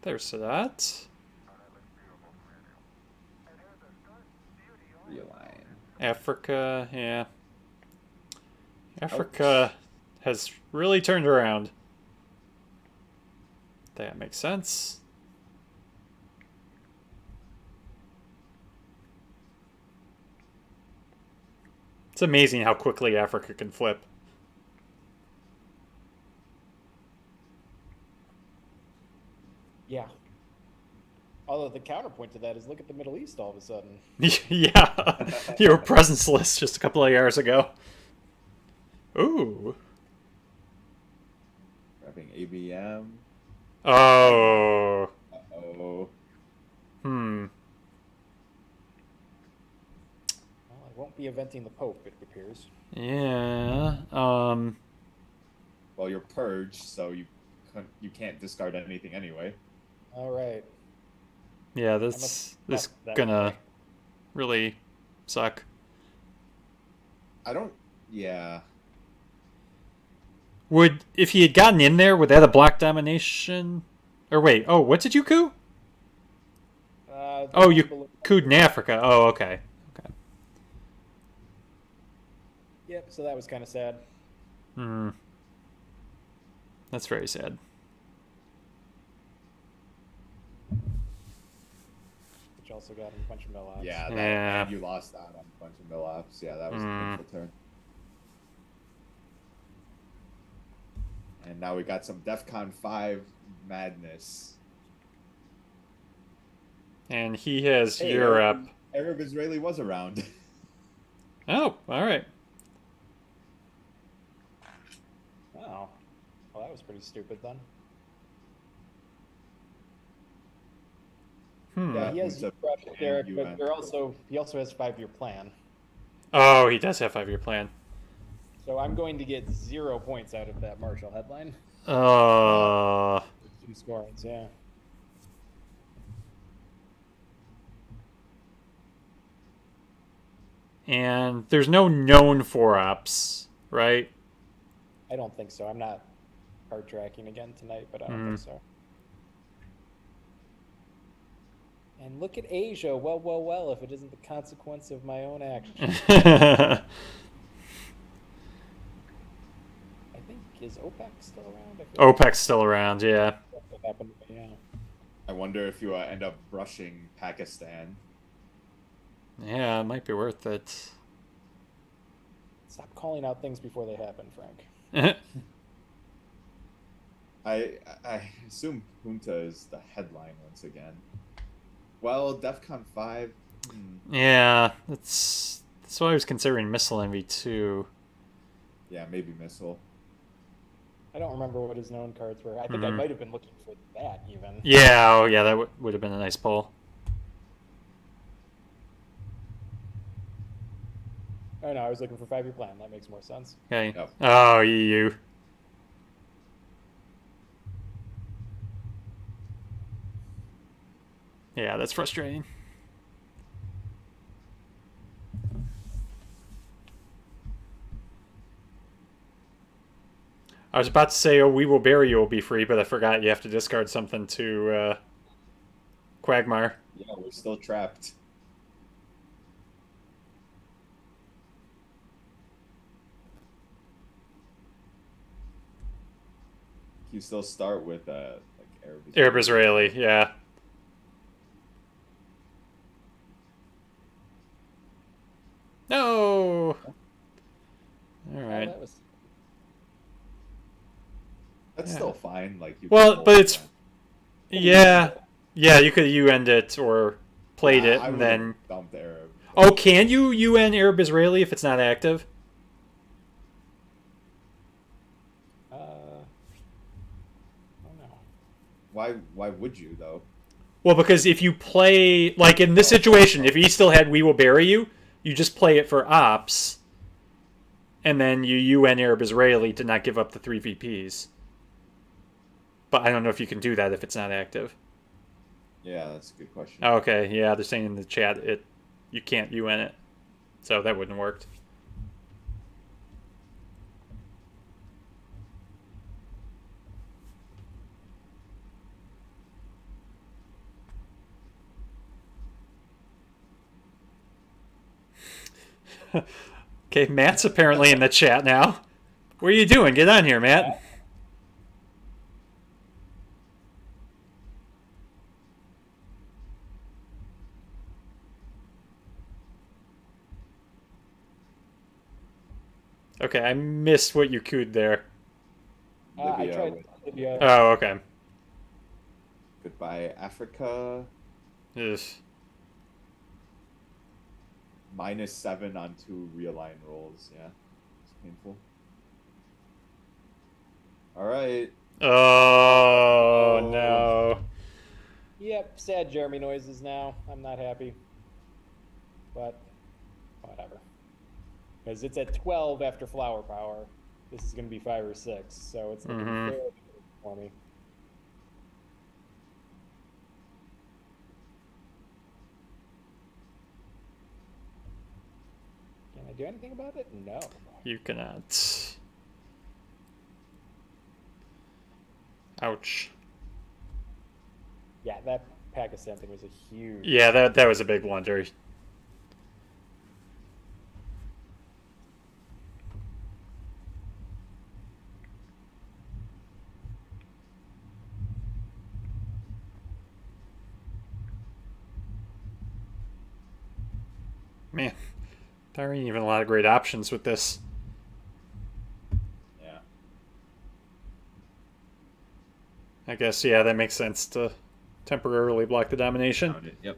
There's that. Realign. Africa, yeah. Africa has really turned around. That makes sense. It's amazing how quickly Africa can flip. Yeah. Although the counterpoint to that is look at the Middle East all of a sudden. Yeah. You were presence list just a couple of years ago. Ooh. Scrapping ABM. Oh. Uh-oh. Hmm. Well, I won't be eventing the Pope, it appears. Yeah. Well, you're purged, so you can't discard anything anyway. All right. Yeah, I must this fuck that gonna way. really suck. I don't. Yeah. Would, if he had gotten in there, would that have blocked domination? Or wait, oh, what did you coup? The Oh, one you below- cooed in Africa. Oh, okay. Okay. Yep, so that was kind of sad. Hmm. That's very sad. Which also got him a bunch of mill-ups. Yeah. Yeah. And you lost out on a bunch of mill-ups. Yeah, that was a Mm. painful turn. And now we got some DEFCON 5 madness. And he has Hey, Europe. Arab Israeli was around. Oh, all right. Oh. Well, that was pretty stupid then. Hmm. Yeah. He has Who's Europe, and Derek, UN. but he also has 5-year plan. Oh, he does have 5-year plan. So I'm going to get 0 points out of that Marshall headline. Uh, 2 scorings, yeah. and there's no known 4-ops, right? I don't think so. I'm not card tracking again tonight, but I don't think so. And look at Asia. Well, well, well, if it isn't the consequence of my own actions. I think, is OPEC still around? I feel like OPEC's still around, yeah. that's what happened to me, yeah. I wonder if you end up brushing Pakistan. Yeah, it might be worth it. Stop calling out things before they happen, Frank. I assume Junta is the headline once again. Well, DEFCON 5. Yeah, that's why I was considering Missile Envy too. Yeah, maybe missile. I don't remember what his known cards were. I think I might have been looking for that, even. Yeah, oh yeah, that would have been a nice pull. Oh, no, I was looking for 5-year plan. That makes more sense. Okay. Yep. Oh, EU. Yeah, that's frustrating. I was about to say, oh, We Will Bury You will be free, but I forgot you have to discard something to Quagmire. Yeah, we're still trapped. You still start with like Arab Israeli, yeah. No. All Oh, right. that was... That's Yeah. still fine. Like you. Well, can but hold it's that. yeah. You could end it or played it I and would've then. dumped Arab. Oh, can you UN Arab Israeli if it's not active? Oh, no. Why would you though? Well, because if you play like in this situation, if he still had We Will Bury You, you just play it for ops, and then you UN Arab Israeli to not give up the 3 VPs. But I don't know if you can do that if it's not active. Yeah, that's a good question. Okay, yeah, they're saying in the chat you can't UN it, so that wouldn't have worked. Okay, Matt's apparently in the chat now. What are you doing? Get on here, Matt. Okay, I missed what you cooed there. I Libya tried with Libya. Oh, okay. Goodbye Africa. Ugh. -7 on 2 realign rolls. Yeah, it's painful. All right. Oh, no. Yep, sad Jeremy noises now. I'm not happy. But whatever. Because it's at 12 after Flower Power. This is going to be 5 or 6, so it's looking very good for me. Can I do anything about it? No. You cannot. Ouch. Yeah, that Pakistan thing was a huge... Yeah, that was a big blunder. Man, there ain't even a lot of great options with this. Yeah. I guess, yeah, that makes sense to temporarily block the domination. Found it. Yep.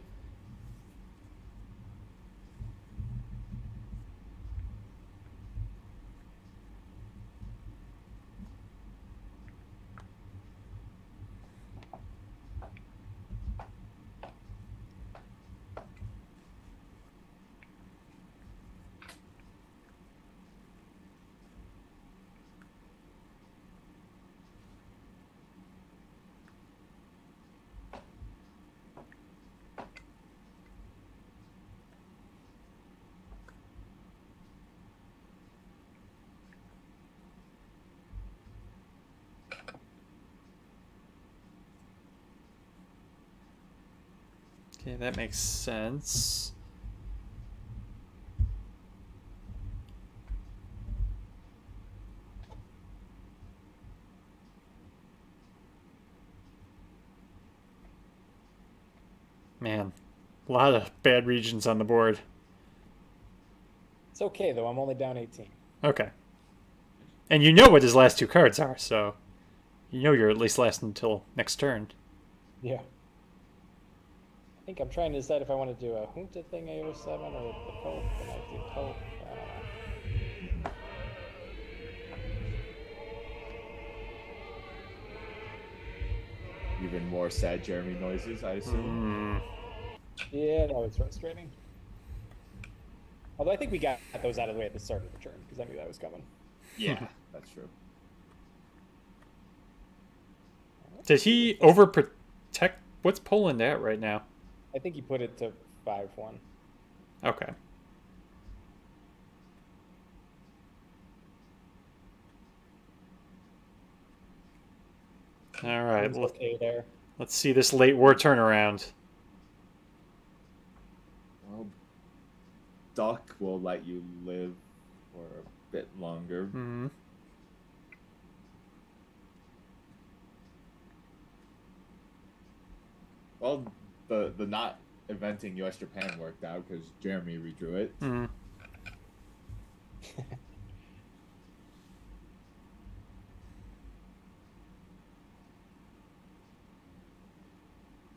Okay, that makes sense. Man, a lot of bad regions on the board. It's okay, though. I'm only down 18. Okay. And you know what his last 2 cards are, so you know you're at least lasting until next turn. Yeah. I think I'm trying to decide if I want to do a Junta thing AO7 or the Pope, and I do Pope. I don't know. Even more sad Jeremy noises, I assume. Yeah, that was frustrating. Although I think we got those out of the way at the start of the turn, because I knew that was coming. Yeah, that's true. Did he overprotect? What's Poland at right now? I think he put it to 5-1. Okay. All right. Seems okay there. Let's see this late war turnaround. Well, Duck will let you live for a bit longer. Mm-hmm. Well, the not eventing U.S. Japan worked out because Jeremy redrew it. Mm-hmm.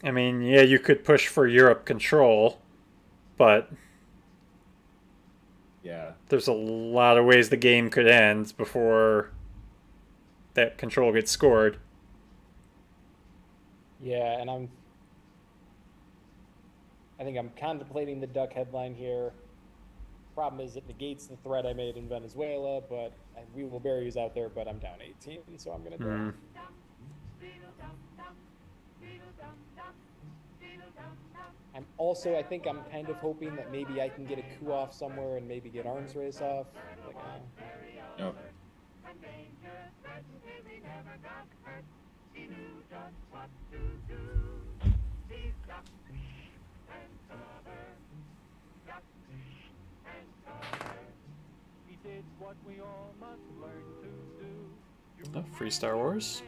I mean, yeah, you could push for Europe control, but Yeah. there's a lot of ways the game could end before that control gets scored. Yeah, and I think I'm contemplating the Duck headline here. Problem is, it negates the threat I made in Venezuela, but we will berries out there, but I'm down 18, so I'm going to do it. I think I'm kind of hoping that maybe I can get a coup off somewhere and maybe get arms race off. Like, Yep. He did what we all must learn to do. Oh, free Star Wars.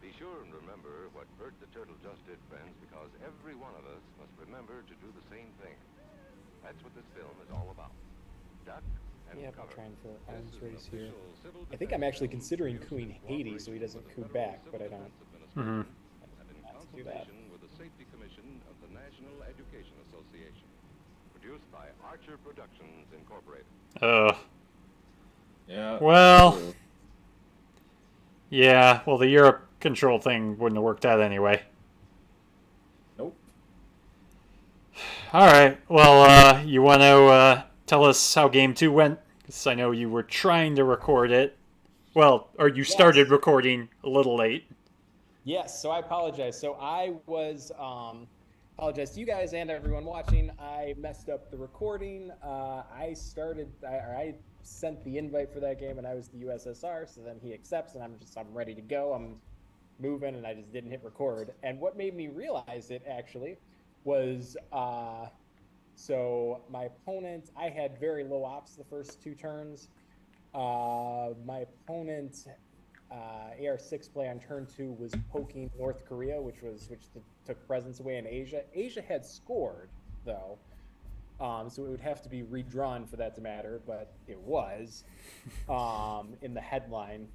Be sure and remember what Bert the Turtle just did, friends, because every one of us must remember to do the same thing. That's what this film is all about. Duck and yeah, I'm cover. trying for This arms is an race here. official civil I think I'm actually defense considering zone cooing Haiti so he doesn't coup back, but I don't. Mm-hmm. and in Let's do that. consultation with the Safety Commission of the National Education Association. produced by Archer Productions Incorporated. Yeah. Well, true. yeah. Well, the Europe control thing wouldn't have worked out anyway. Nope. All right. Well, you want to tell us how Game 2 went? Because I know you were trying to record it. Well, or you started Yes. recording a little late. Yes, so I apologize. So I was apologize to you guys and everyone watching. I messed up the recording. I sent the invite for that game, and I was the USSR. So then he accepts, and I'm ready to go. I'm moving, and I just didn't hit record. And what made me realize it actually was so my opponent. I had very low ops the first 2 turns. My opponent AR6 play on turn 2 was poking North Korea, which took presence away in Asia. Asia had scored though, so it would have to be redrawn for that to matter, but it was in the headline,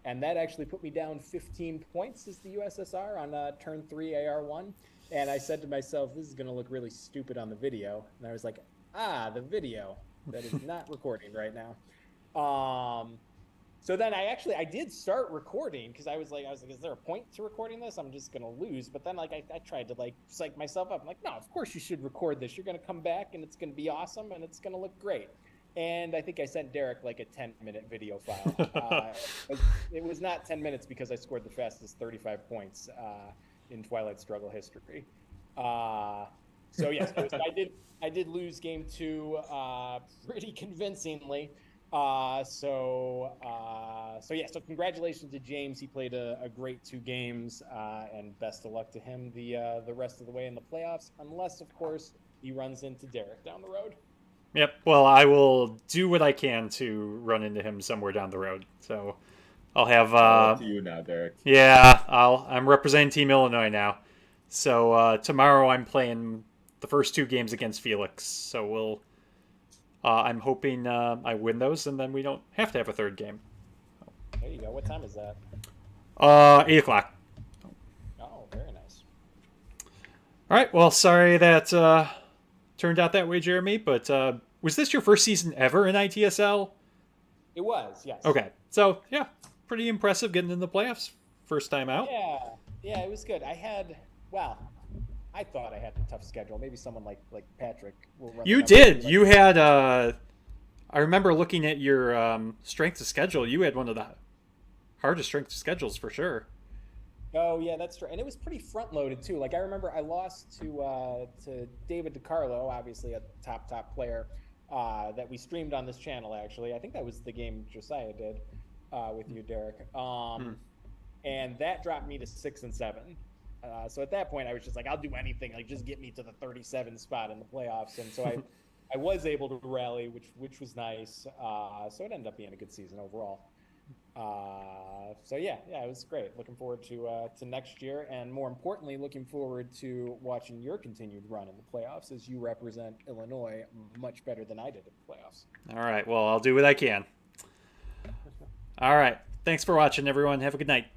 and that actually put me down 15 points as the USSR on turn 3 AR1. And I said to myself, this is going to look really stupid on the video, and I was like, the video that is not recording right now. So then I did start recording because I was like, is there a point to recording this? I'm just gonna lose. But then I tried to psych myself up. I'm like, no, of course you should record this. You're gonna come back and it's gonna be awesome and it's gonna look great. And I think I sent Derek like a 10-minute video file. It was not 10 minutes because I scored the fastest 35 points in Twilight Struggle history. So yes, I did lose game 2 pretty convincingly. So congratulations to James. He played a great 2 games, and best of luck to him the rest of the way in the playoffs, unless of course he runs into Derek down the road. Yep. Well, I will do what I can to run into him somewhere down the road. So I'll have. Up to you now, Derek. Yeah, I'm representing Team Illinois now. So tomorrow I'm playing the first 2 games against Felix. So we'll. I'm hoping I win those, and then we don't have to have a 3rd game. There you go. What time is that? 8:00. Oh, very nice. All right. Well, sorry that turned out that way, Jeremy. But was this your first season ever in ITSL? It was, yes. Okay. So yeah, pretty impressive getting in the playoffs first time out. Yeah, it was good. I thought I had a tough schedule. Maybe someone like Patrick will run. You did. You had. I remember looking at your strength of schedule. You had one of the hardest strength of schedules for sure. Oh yeah, that's true. And it was pretty front loaded too. Like I remember I lost to David DiCarlo, obviously a top player that we streamed on this channel. Actually, I think that was the game Josiah did with you, Derek. And that dropped me to 6 and 7. So at that point, I was just like, I'll do anything, like just get me to the 37 spot in the playoffs. And so I was able to rally, which was nice. So it ended up being a good season overall. So yeah, it was great. Looking forward to next year, and more importantly, looking forward to watching your continued run in the playoffs as you represent Illinois much better than I did in the playoffs. All right. Well, I'll do what I can. All right. Thanks for watching, everyone. Have a good night.